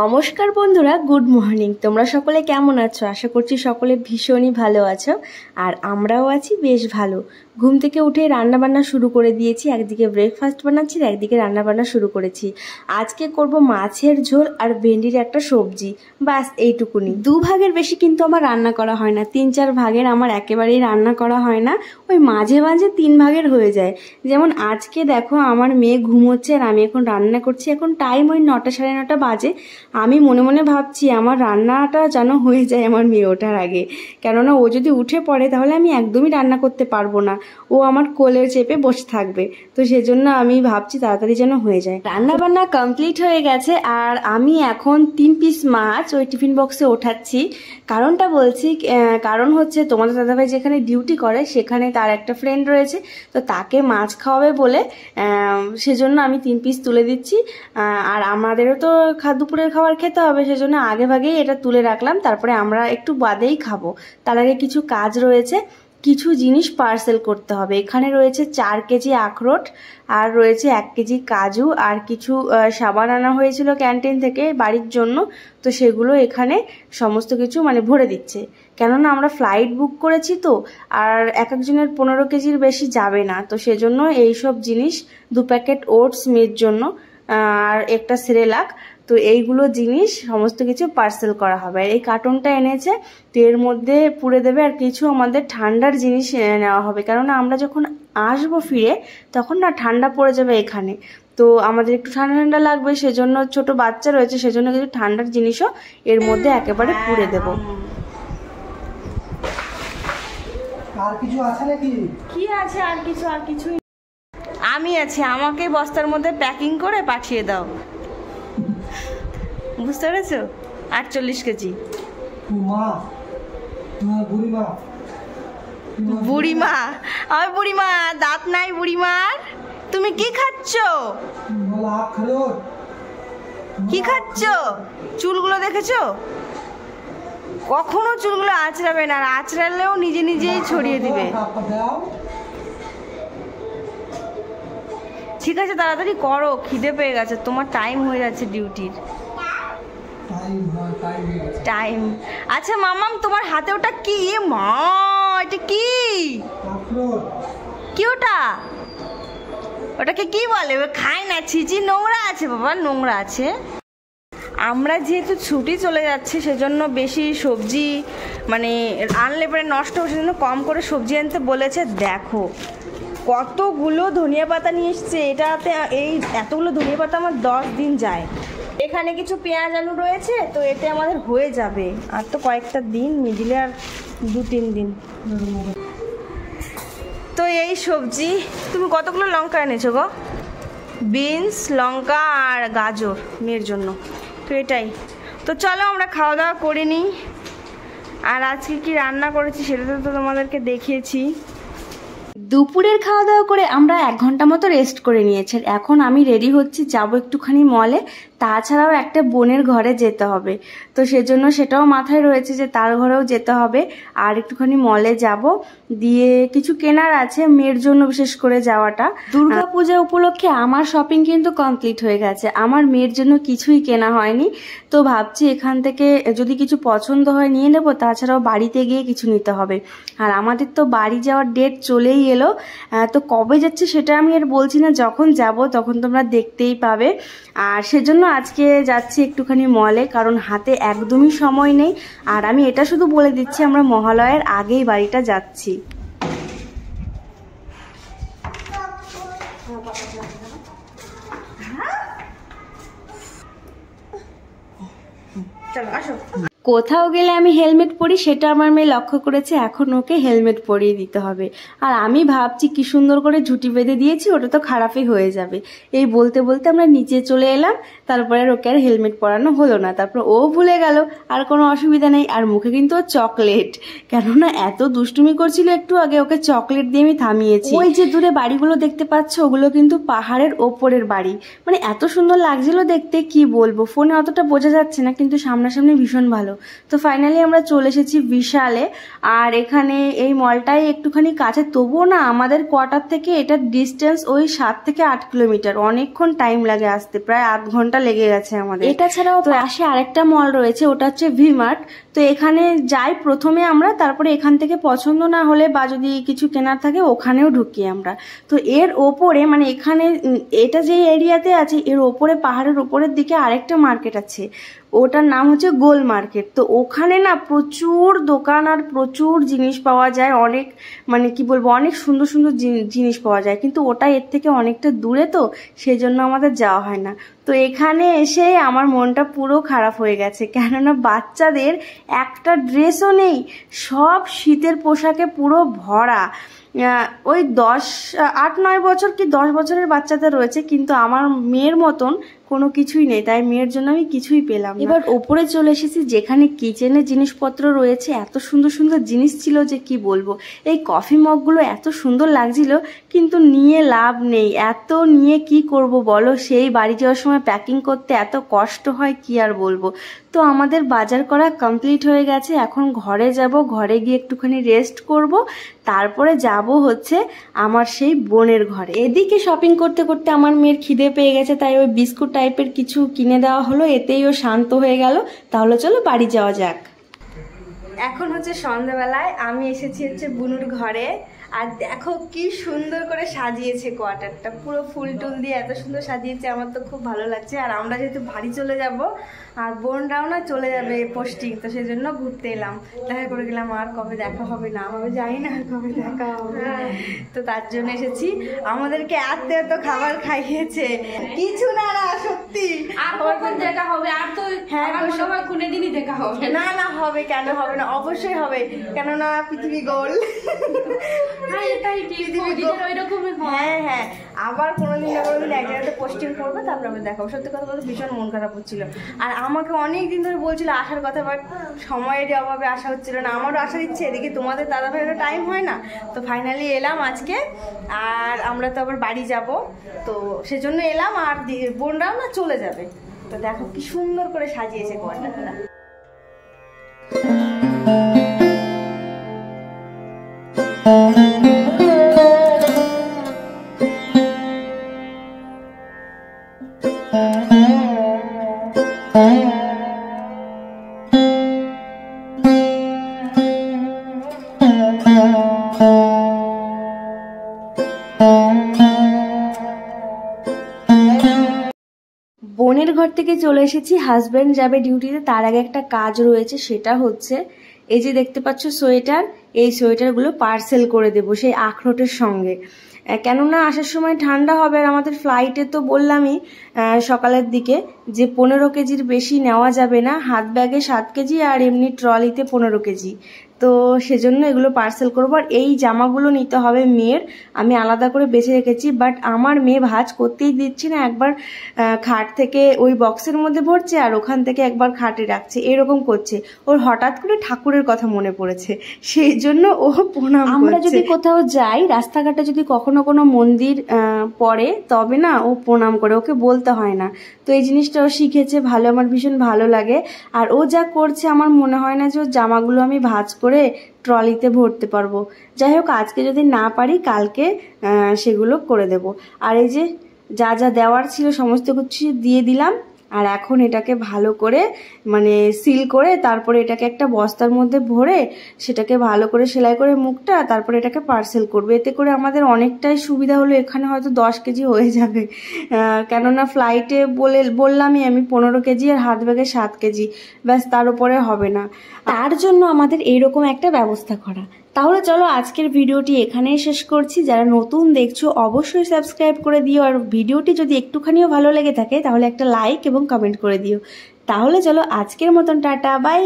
নমস্কার বন্ধুরা, good morning. তোমরা সকলে কেমন আছো? আশা করছি সকলে ভীষণই ভালো আছো, আর আমরাও আছি বেশ ভালো। ঘুম থেকে উঠে রান্নাবান্না শুরু করে দিয়েছি। একদিকে ব্রেকফাস্ট বানাচ্ছি, একদিকে রান্নাবান্না শুরু করেছি। আজকে করব মাছের ঝোল আর ভেন্ডির একটা সবজি, বাস এইটুকুনি। 2 ভাগের বেশি কিন্তু আমার রান্না করা হয় না, 3-4 ভাগের আমার একেবারেই রান্না করা হয় না। ওই মাঝে মাঝে 3 ভাগের হয়ে যায়। যেমন আজকে দেখো, আমার মেয়ে ঘুমোচ্ছে আর আমি এখন রান্না করছি। এখন টাইম ওই 9টা সাড়ে 9টা বাজে। আমি মনে মনে ভাবছি আমার রান্নাটা যেন হয়ে যায় আমার মেয়ে ওঠার আগে, কেননা ও যদি উঠে পড়ে তাহলে আমি একদমই রান্না করতে পারবো না। ও আমার কোলে চেপে বসে থাকবে, তো সেজন্য আমি ভাবছি তাড়াতাড়ি যেন হয়ে যায়। রান্না বান্না কমপ্লিট হয়ে গেছে, আর আমি এখন 3 পিস মাছ ওই টিফিন বক্সে ওঠাচ্ছি। কারণটা বলছি, কারণ হচ্ছে তোমাদের দাদাভাই যেখানে ডিউটি করে সেখানে তার একটা ফ্রেন্ড রয়েছে, তো তাকে মাছ খাওয়াবে বলে সেজন্য আমি 3 পিস তুলে দিচ্ছি। আর আমাদেরও তো দুপুরের খাবার খেতে হবে, সেজন্য আগে ভাগেই এটা তুলে রাখলাম। তারপরে আমরা একটু বাদেই খাবো। তার আগে কিছু কাজ রয়েছে, কিছু জিনিস পার্সেল করতে হবে। এখানে রয়েছে 4 কেজি আখরোট, আর রয়েছে 1 কেজি কাজু, আর কিছু সাবান আনা হয়েছিল ক্যান্টিন থেকে বাড়ির জন্য, তো সেগুলো এখানে সমস্ত কিছু ভরে দিচ্ছে। কেননা আমরা ফ্লাইট বুক করেছি, তো আর এক একজনের 15 কেজির বেশি যাবে না, তো সেজন্য এইসব জিনিস 2 প্যাকেট ওটস মেয়ের জন্য, আর একটা সেরেলাক, তো এইগুলো জিনিস সমস্ত কিছু পার্সেল করা হবে। এই কার্টনটা এনেছে, তো এর মধ্যে পুরে দেবে, আর কিছু আমাদের ঠান্ডার জিনিস নেওয়া হবে, কেননা আমরা যখন আসবো ফিরে তখন না ঠান্ডা পড়ে যাবে এখানে, তো আমাদের একটু ঠান্ডা ঠান্ডা লাগবে, সেজন্য ছোট বাচ্চা রয়েছে, সেজন্য কিছু ঠান্ডার জিনিসও এর মধ্যে একেবারে পুরে দেব। আর কিছু আছে নাকি? কি আছে? আর কিছু আমি আছি, আমাকে বস্তার মধ্যে প্যাকিং করে পাঠিয়ে দাও, বুঝতে পেরেছো? 48 কেজি। বুড়িমা? আমার বুড়িমা দাঁত নাই বুড়িমার। তুমি কি খাচ্ছ? কি খাচ্ছ? চুলগুলো দেখেছো? কখনো চুলগুলো আঁচড়াবে না, আর আঁচড়ালেও নিজে নিজেই ছড়িয়ে দিবে। ঠিক আছে, তাড়াতাড়ি করো, খিদে পেয়ে গেছে, তোমার টাইম হয়ে যাচ্ছে ডিউটির টাইম। আচ্ছা মামাম, তোমার হাতে ওটা কি? মা, এটা কি? কি ওটা? ওটাকে কি বলে? খায় না, ছিচি, নোংরা আছে বাবা, নোংরা আছে। আমরা যেহেতু ছুটি চলে যাচ্ছে, সেজন্য বেশি সবজি আনলে পরে নষ্ট হবে, সেজন্য কম করে সবজি আনতে বলেছে। দেখো কতগুলো ধনিয়া পাতা নিয়ে এসছে, এটাতে এই এতগুলো ধনিয়া পাতা আমার 10 দিন যায়। এখানে কিছু পেঁয়াজ আলু রয়েছে, তো এতে আমাদের হয়ে যাবে। আর তো কয়েকটা দিন মিডিলে, আর 2-3 দিন। তো এই সবজি। তুমি কতগুলো লঙ্কা এনেছো গো? বিনস, লঙ্কা আর গাজর মেয়ের জন্য, তো এটাই। তো চলো আমরা খাওয়া দাওয়া করে নিই। আর আজকে কি রান্না করেছি সেটা তো তোমাদেরকে দেখিয়েছি। দুপুরের খাওয়া দাওয়া করে আমরা 1 ঘন্টা মতো রেস্ট করে নিয়েছি। এখন আমি রেডি হচ্ছি, যাবো একটুখানি মলে। তাছাড়াও একটা বোনের ঘরে যেতে হবে, তো সেজন্য সেটাও মাথায় রয়েছে যে তার ঘরেও যেতে হবে। আর একটুখানি মলে যাব, দিয়ে কিছু কেনার আছে মেয়ের জন্য, বিশেষ করে যাওয়াটা। দুর্গাপূজা উপলক্ষে আমার শপিং কিন্তু কমপ্লিট হয়ে গেছে, আমার মেয়ের জন্য কিছুই কেনা হয়নি। তো ভাবছি এখান থেকে যদি কিছু পছন্দ হয় নিয়ে নেব, তাছাড়াও বাড়িতে গিয়ে কিছু নিতে হবে। আর আমাদের তো বাড়ি যাওয়ার ডেট চলেই এলো, তো কবে যাচ্ছে সেটা আমি আর বলছি না, যখন যাব তখন তোমরা দেখতেই পাবে। আর সেজন্য আজকে যাচ্ছি একটুখানি মলে, কারণ হাতে একদমই সময় নেই। আর আমি এটা শুধু বলে দিচ্ছি, আমরা মহালয়ার আগেই বাড়িটা যাচ্ছি। চলো আসো। কোথাও গেলে আমি হেলমেট পরি, সেটা আমার মেয়ে লক্ষ্য করেছে, এখন ওকে হেলমেট পরিয়ে দিতে হবে। আর আমি ভাবছি কি সুন্দর করে ঝুঁটি বেঁধে দিয়েছি, ওটা তো খারাপই হয়ে যাবে। এই বলতে বলতে আমরা নিচে চলে এলাম, তারপরে আর ওকে আর হেলমেট পরানো হলো না। তারপর ও ভুলে গেল, আর কোনো অসুবিধা নেই। আর মুখে কিন্তু ও চকলেট, কেননা এত দুষ্টুমি করছিল একটু আগে, ওকে চকলেট দিয়ে আমি থামিয়েছি। ওই যে দূরে বাড়িগুলো দেখতে পাচ্ছ, ওগুলো কিন্তু পাহাড়ের ওপরের বাড়ি। এত সুন্দর লাগছিল দেখতে, কি বলবো, ফোনে অতটা বোঝা যাচ্ছে না, কিন্তু সামনাসামনি ভীষণ ভালো ভালো। তো ফাইনালি আমরা চলে এসেছি বিশালে। আর এখানে এই মলটাই একটুখানি কাছে, তবুও না আমাদের কোয়ার্টার থেকে এটার ডিস্টেন্স ওই 7 থেকে 8 কিলোমিটার, অনেকক্ষণ টাইম লাগে আসতে, প্রায় আধ ঘন্টা লেগে গেছে আমাদের। এটা ছাড়াও পাশে আরেকটা মল রয়েছে, ওটা হচ্ছে ভি-মার্ট। তো এখানে যাই প্রথমে আমরা, তারপরে এখান থেকে পছন্দ না হলে বা যদি কিছু কেনার থাকে ওখানেও ঢুকি আমরা। তো এর ওপরে মানে এখানে এটা যে এরিয়াতে আছে এর ওপরে পাহাড়ের ওপরের দিকে আরেকটা মার্কেট আছে, ওটার নাম হচ্ছে গোল মার্কেট। তো ওখানে না প্রচুর দোকান আর প্রচুর জিনিস পাওয়া যায়, অনেক মানে কি বলবো অনেক সুন্দর সুন্দর জিনিস পাওয়া যায়, কিন্তু ওটা এর থেকে অনেকটা দূরে, তো সেই জন্য আমাদের যাওয়া হয় না। তো এখানে এসে আমার মনটা পুরো খারাপ হয়ে গেছে, কেননা বাচ্চাদের একটা ড্রেসও নেই, সব শীতের পোশাকে পুরো ভরা। ওই 8-9 বছর কি 10 বছরের বাচ্চাদের রয়েছে, কিন্তু আমার মেয়ের মতন কোনো কিছুই নেই, তাই মেয়ের জন্য আমি কিছুই পেলাম না। এবার ওপরে চলে এসেছি যেখানে কিচেনের জিনিসপত্র রয়েছে, এত সুন্দর সুন্দর জিনিস ছিল যে কি বলবো। এই কফি মগগুলো এত সুন্দর লাগছিল, কিন্তু নিয়ে লাভ নেই, এত নিয়ে কি করব বলো, সেই বাড়ি যাওয়ার সময় প্যাকিং করতে এত কষ্ট হয়, কি আর বলবো। তো আমাদের বাজার করা কমপ্লিট হয়ে গেছে, এখন ঘরে যাব, ঘরে গিয়ে একটুখানি রেস্ট করব, তারপরে যাব হচ্ছে আমার সেই বোনের ঘরে। এদিকে শপিং করতে করতে আমার মেয়ের খিদে পেয়ে গেছে, তাই ওই বিস্কুট টাইপের কিছু কিনে দেওয়া হলো, এতেই ও শান্ত হয়ে গেল। তাহলে চলো বাড়ি যাওয়া যাক। এখন হচ্ছে সন্ধ্যাবেলায় আমি এসেছি হচ্ছে বুনুর ঘরে, আর দেখো কি সুন্দর করে সাজিয়েছে কোয়ার্টারটা, পুরো ফুল টুল দিয়ে এত সুন্দর সাজিয়েছে, আমার তো খুব ভালো লাগছে। আর আমরা যেহেতু বাড়ি চলে যাব আর বোনরাও না চলে যাবে পোস্টিং, তো সেই জন্য ঘুরতে এলাম, দেখা করে গেলাম। আর কবে দেখা হবে না হবে জানি না, কবে দেখা হবে, তো তার জন্য এসেছি। আমাদেরকে এত খাবার খাইয়েছে, কিছু না না সত্যি। আর কখন দেখা হবে? আর তো হ্যাঁ সবাই কোনোদিনই দেখা হবে না। না হবে, কেন হবে না, অবশ্যই হবে, কেননা পৃথিবী গোল। হ্যাঁ হ্যাঁ, আবার কোনোদিন না কোনোদিন এক জায়গাতে পোস্টিং করবো, তারপরে আমি দেখাবো। সত্যি কথা বলতে ভীষণ মন খারাপ হচ্ছিল, আর আমাকে অনেক দিন ধরে বলছিল আসার কথা, বাট সময়ের অভাবে আসা হচ্ছিল না। আমারও আসার ইচ্ছে, এদিকে তোমাদের দাদা ভাইয়েরও টাইম হয় না। তো ফাইনালি এলাম আজকে, আর আমরা তো আবার বাড়ি যাব, তো সেজন্য এলাম। আর বোনরাও না চলে যাবে। তো দেখো কি সুন্দর করে সাজিয়েছে কোয়ার্টারটা। বোনের ঘর থেকে চলে এসেছি, হাজব্যান্ড যাবে ডিউটিতে, তার আগে একটা কাজ রয়েছে, সেটা হচ্ছে এই যে দেখতে পাচ্ছ সোয়েটার, এই সোয়েটারগুলো পার্সেল করে দেবো সেই আখরোটের সঙ্গে। কেননা আসার সময় ঠান্ডা হবে, আর আমাদের ফ্লাইটে তো বললামই সকালের দিকে যে 15 কেজির বেশি নেওয়া যাবে না, হাত ব্যাগে 7 কেজি আর এমনি ট্রলিতে 15 কেজি। তো সেজন্য এগুলো পার্সেল করবো। আর এই জামাগুলো নিতে হবে মেয়ের, আমি আলাদা করে বেছে রেখেছি, বাট আমার মেয়ে ভাঁজ করতেই দিচ্ছি না, একবার খাট থেকে ওই বক্সের মধ্যে ভরছে আর ওখান থেকে একবার খাটে রাখছে, এরকম করছে। ওর হঠাৎ করে ঠাকুরের কথা মনে পড়েছে, সেই জন্য ও প্রণাম করছে। আমরা যদি কোথাও যাই, রাস্তাঘাটে যদি কখনো কোনো মন্দির পড়ে, তবে না ও প্রণাম করে, ওকে বলতে হয় না। তো এই জিনিসটা ও শিখেছে, ভালো, আমার ভীষণ ভালো লাগে। আর ও যা করছে আমার মনে হয় না যে ওর জামাগুলো আমি ভাঁজ করে ট্রলিতে ভরতে পারবো। যাই হোক, আজকে যদি না পারি কালকে সেগুলো করে দেব। আর এই যে যা যা দেওয়ার ছিল সমস্ত কিছু দিয়ে দিলাম, আর এখন এটাকে ভালো করে মানে সিল করে তারপরে এটাকে একটা বস্তার মধ্যে ভরে সেটাকে ভালো করে সেলাই করে মুখটা, তারপরে এটাকে পার্সেল করবে। এতে করে আমাদের অনেকটাই সুবিধা হলো, এখানে হয়তো 10 কেজি হয়ে যাবে, কেননা ফ্লাইটে বললামই আমি 15 কেজি আর হাত ব্যাগে 7 কেজি, ব্যাস তার উপরে হবে না। তার জন্য আমাদের এইরকম একটা ব্যবস্থা করা। তাহলে চলো আজকের ভিডিওটি এখানেই শেষ করছি। যারা নতুন দেখছো অবশ্যই সাবস্ক্রাইব করে দিও, আর ভিডিওটি যদি একটুখানিও ভালো লেগে থাকে তাহলে একটা লাইক এবং কমেন্ট করে দিও। তাহলে চলো আজকের মতন টাটা, বাই।